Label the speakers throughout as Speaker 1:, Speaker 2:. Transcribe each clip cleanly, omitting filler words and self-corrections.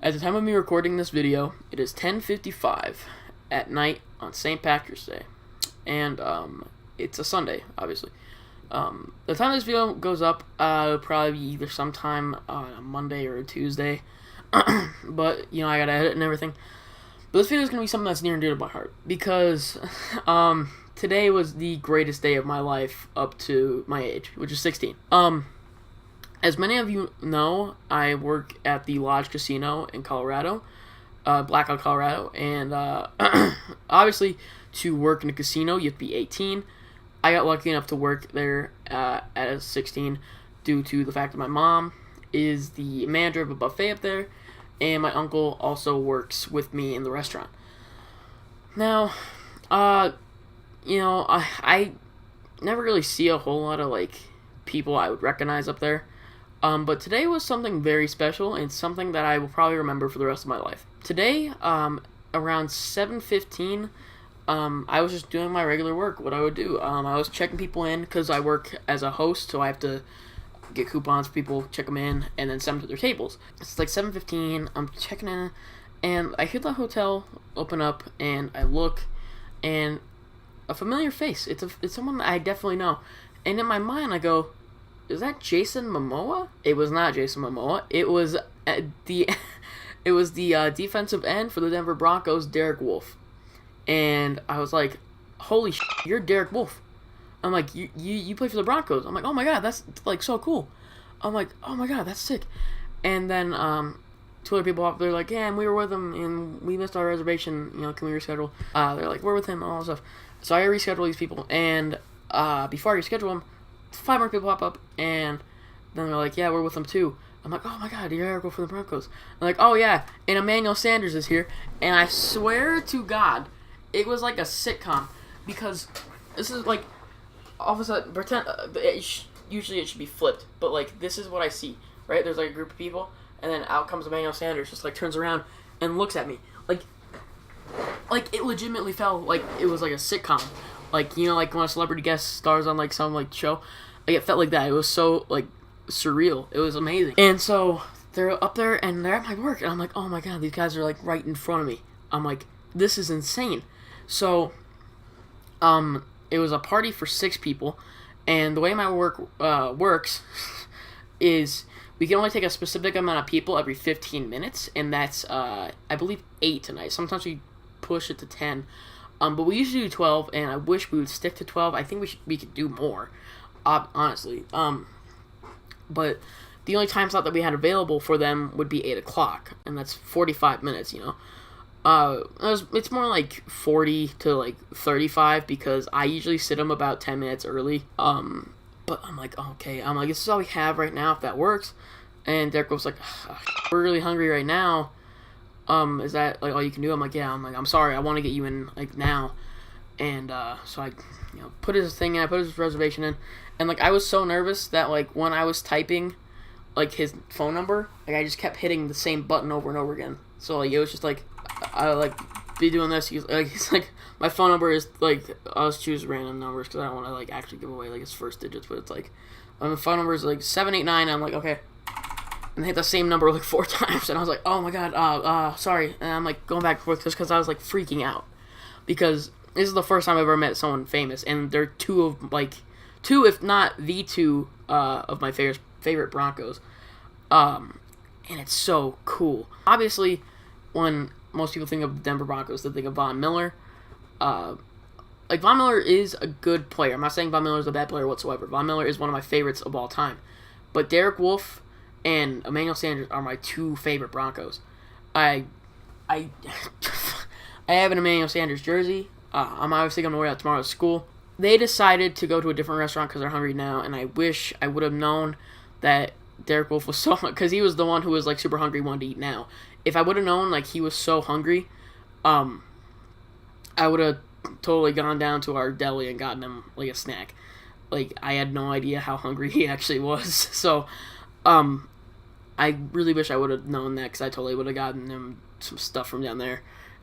Speaker 1: At the time of me recording this video, it is 10:55 at night on St. Patrick's Day, and it's a Sunday, obviously. The time this video goes up, it'll probably be either sometime on a Monday or a Tuesday, but, you know, I gotta edit and everything. But this video is gonna be something that's near and dear to my heart, because, today was the greatest day of my life up to my age, which is 16. As many of you know, I work at the Lodge Casino in Colorado, Blackout, Colorado, and obviously, to work in a casino, you have to be 18. I got lucky enough to work there at 16 due to the fact that my mom is the manager of a buffet up there, and my uncle also works with me in the restaurant. Now, you know, I never really see a whole lot of, like, people I would recognize up there. But today was something very special and something that I will probably remember for the rest of my life. Today, around 7:15, I was just doing my regular work, what I would do. I was checking people in because I work as a host, so I have to get coupons for people, check them in, and then send them to their tables. It's like 7:15, I'm checking in, and I hear the hotel open up, and I look, and a familiar face. It's someone that I definitely know. And in my mind, I go, is that Jason Momoa? It was not Jason Momoa. It was the defensive end for the Denver Broncos, Derek Wolfe. And I was like, holy shit, you're Derek Wolfe. I'm like, you play for the Broncos. I'm like, oh my god, that's like so cool. I'm like, oh my god, that's sick. And then two other people up there like, yeah, and we were with him and we missed our reservation. You know, can we reschedule? They're like, we're with him and all that stuff. So I reschedule these people, and before I reschedule them, 5 more people pop up, and then they're like, yeah, we're with them too. I'm like, oh my god, you're Eric for the Broncos. I'm like, oh yeah, and Emmanuel Sanders is here, and I swear to God, it was like a sitcom, because this is like, all of a sudden, pretend, usually it should be flipped, but like, this is what I see, right? There's like a group of people, and then out comes Emmanuel Sanders, just like turns around and looks at me, like it legitimately felt like it was like a sitcom. Like, you know, like when a celebrity guest stars on like some like show, like it felt like that. It was so like surreal. It was amazing. And so they're up there and they're at my work, and I'm like, oh my god, these guys are like right in front of me. I'm like, this is insane. So, it was a party for 6 people, and the way my work works is we can only take a specific amount of people every 15 minutes, and that's I believe 8 tonight. Sometimes we push it to 10. But we usually do 12, and I wish we would stick to 12. I think we could do more, honestly. But the only time slot that we had available for them would be 8 o'clock, and that's 45 minutes, you know. It's more like 40 to like 35, because I usually sit them about 10 minutes early. But I'm like, okay, this is all we have right now, if that works. And Derek was like, we're really hungry right now. Is that like all you can do? I'm like, yeah. I'm sorry, I want to get you in like now. And so I, you know, put his thing in, I put his reservation in, and like I was so nervous that like when I was typing like his phone number, like I just kept hitting the same button over and over again. So like it was just like I like be doing this. He's like my phone number is like, I'll just choose random numbers because I don't want to like actually give away like his first digits, but it's like my phone number is like 789. I'm like, okay. And they hit the same number like 4 times, and I was like, oh my god, sorry. And I'm like going back and forth just because I was like freaking out, because this is the first time I've ever met someone famous, and they're two if not the 2 of my favorite Broncos, and it's so cool. Obviously, when most people think of the Denver Broncos, they think of Von Miller. Like Von Miller is a good player. I'm not saying Von Miller is a bad player whatsoever. Von Miller is one of my favorites of all time, but Derek Wolfe and Emmanuel Sanders are my 2 favorite Broncos. I have an Emmanuel Sanders jersey. I'm obviously going to wear that tomorrow at school. They decided to go to a different restaurant because they're hungry now, and I wish I would have known that Derek Wolfe was so, because he was the one who was like super hungry, wanted to eat now. If I would have known like he was so hungry, I would have totally gone down to our deli and gotten him like a snack. Like, I had no idea how hungry he actually was. So, I really wish I would have known that, because I totally would have gotten him some stuff from down there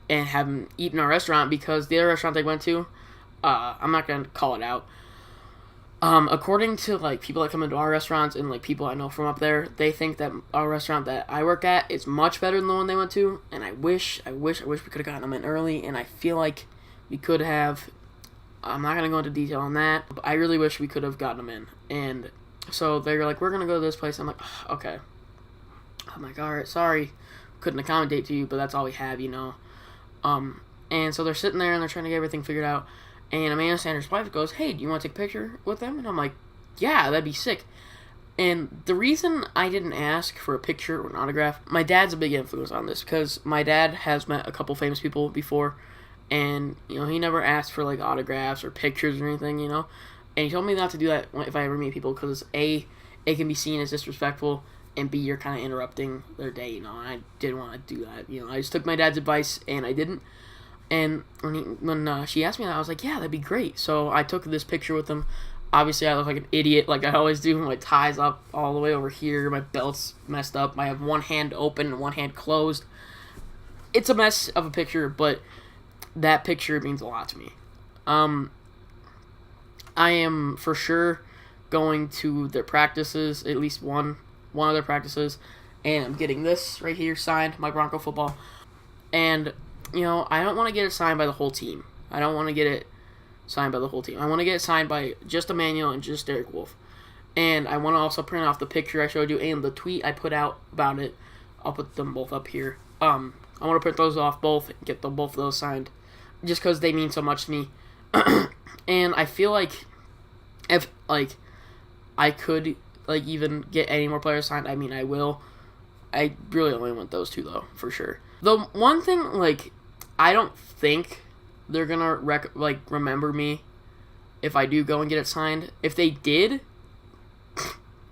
Speaker 1: and have him eat in our restaurant, because the other restaurant they went to, I'm not going to call it out, According to like people that come into our restaurants and like people I know from up there, they think that our restaurant that I work at is much better than the one they went to. And I wish we could have gotten them in early. And I feel like we could have. I'm not gonna go into detail on that, but I really wish we could have gotten them in. And so they're like, we're gonna go to this place. I'm like, okay. I'm like, all right, sorry, couldn't accommodate to you, but that's all we have, you know. And so they're sitting there and they're trying to get everything figured out. And Amanda Sanders' wife goes, hey, do you want to take a picture with them? And I'm like, yeah, that'd be sick. And the reason I didn't ask for a picture or an autograph, my dad's a big influence on this because my dad has met a couple famous people before, and, you know, he never asked for, like, autographs or pictures or anything, you know. And he told me not to do that if I ever meet people because, A, it can be seen as disrespectful, and B, you're kind of interrupting their day, you know. And I didn't want to do that, you know. I just took my dad's advice, and I didn't. And when she asked me that, I was like, yeah, that'd be great. So I took this picture with them. Obviously, I look like an idiot, like I always do. My tie's up all the way over here. My belt's messed up. I have one hand open and one hand closed. It's a mess of a picture, but that picture means a lot to me. I am for sure going to their practices, at least one of their practices, and I'm getting this right here signed, my Bronco football. And you know, I don't want to get it signed by the whole team. I don't want to get it signed by the whole team. I want to get it signed by just Emmanuel and just Derek Wolfe. And I want to also print off the picture I showed you and the tweet I put out about it. I'll put them both up here. I want to print those off both and get both of those signed just because they mean so much to me. And I feel like if, like, I could, like, even get any more players signed, I mean, I will. I really only want those two, though, for sure. The one thing, like, I don't think they're gonna remember me if I do go and get it signed. If they did,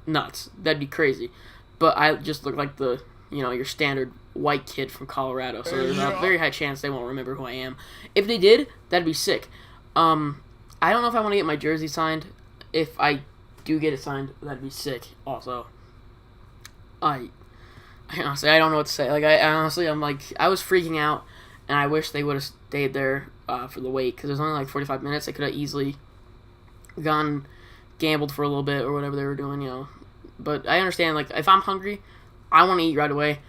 Speaker 1: nuts. That'd be crazy. But I just look like the, you know, your standard white kid from Colorado. So there's a very high chance they won't remember who I am. If they did, that'd be sick. I don't know if I want to get my jersey signed. If I do get it signed, that'd be sick also. I honestly, I don't know what to say. Like, I'm like, I was freaking out, and I wish they would have stayed there for the wait, because there's only like 45 minutes. They could have easily gambled for a little bit or whatever they were doing, you know. But I understand, like, if I'm hungry, I want to eat right away.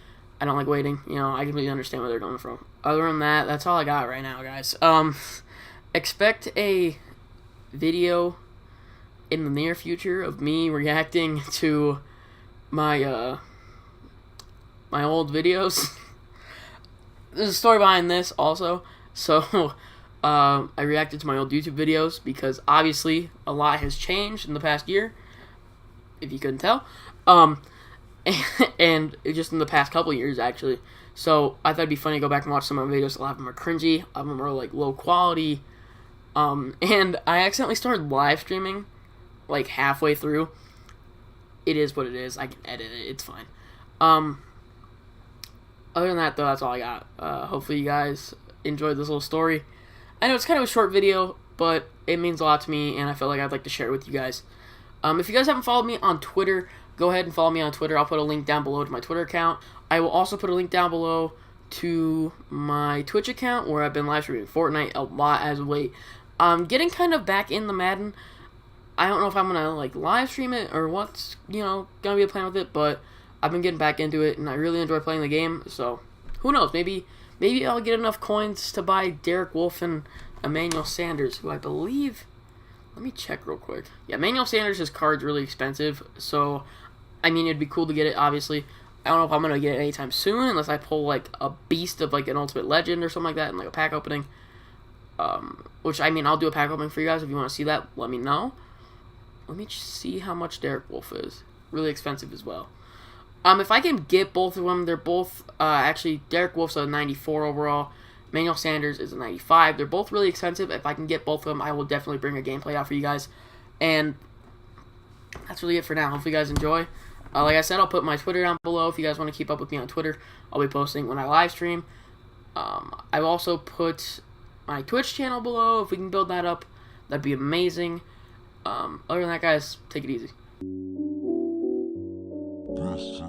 Speaker 1: I don't like waiting, you know. I completely understand where they're going from. Other than that, that's all I got right now, guys. Expect a video in the near future of me reacting to my my old videos. There's a story behind this also. So I reacted to my old YouTube videos because obviously a lot has changed in the past year, if you couldn't tell, and just in the past couple years actually. So I thought it'd be funny to go back and watch some of my videos. A lot of them are cringy, a lot of them are like low quality, and I accidentally started live streaming like halfway through. It is what it is. I can edit it. It's fine. Other than that, though, that's all I got. Hopefully you guys enjoyed this little story. I know it's kind of a short video, but it means a lot to me, and I felt like I'd like to share it with you guys. If you guys haven't followed me on Twitter, go ahead and follow me on Twitter. I'll put a link down below to my Twitter account. I will also put a link down below to my Twitch account, where I've been live streaming Fortnite a lot as of late. I'm getting kind of back in the Madden. I don't know if I'm going to, like, live stream it or what's, you know, going to be a plan with it, but I've been getting back into it, and I really enjoy playing the game, so who knows, maybe I'll get enough coins to buy Derek Wolfe and Emmanuel Sanders, who I believe, let me check real quick. Yeah, Emmanuel Sanders' card's really expensive, so, I mean, it'd be cool to get it, obviously. I don't know if I'm going to get it anytime soon, unless I pull, like, a beast of, like, an Ultimate Legend or something like that, and, like, a pack opening, which, I mean, I'll do a pack opening for you guys. If you want to see that, let me know. Let me see how much Derek Wolfe is. Really expensive as well. If I can get both of them, they're both, actually, Derek Wolfe's a 94 overall. Emmanuel Sanders is a 95. They're both really expensive. If I can get both of them, I will definitely bring a gameplay out for you guys. And that's really it for now. Hopefully you guys enjoy. Like I said, I'll put my Twitter down below. If you guys want to keep up with me on Twitter, I'll be posting when I live stream. I've also put my Twitch channel below. If we can build that up, that'd be amazing. Other than that, guys, take it easy. This is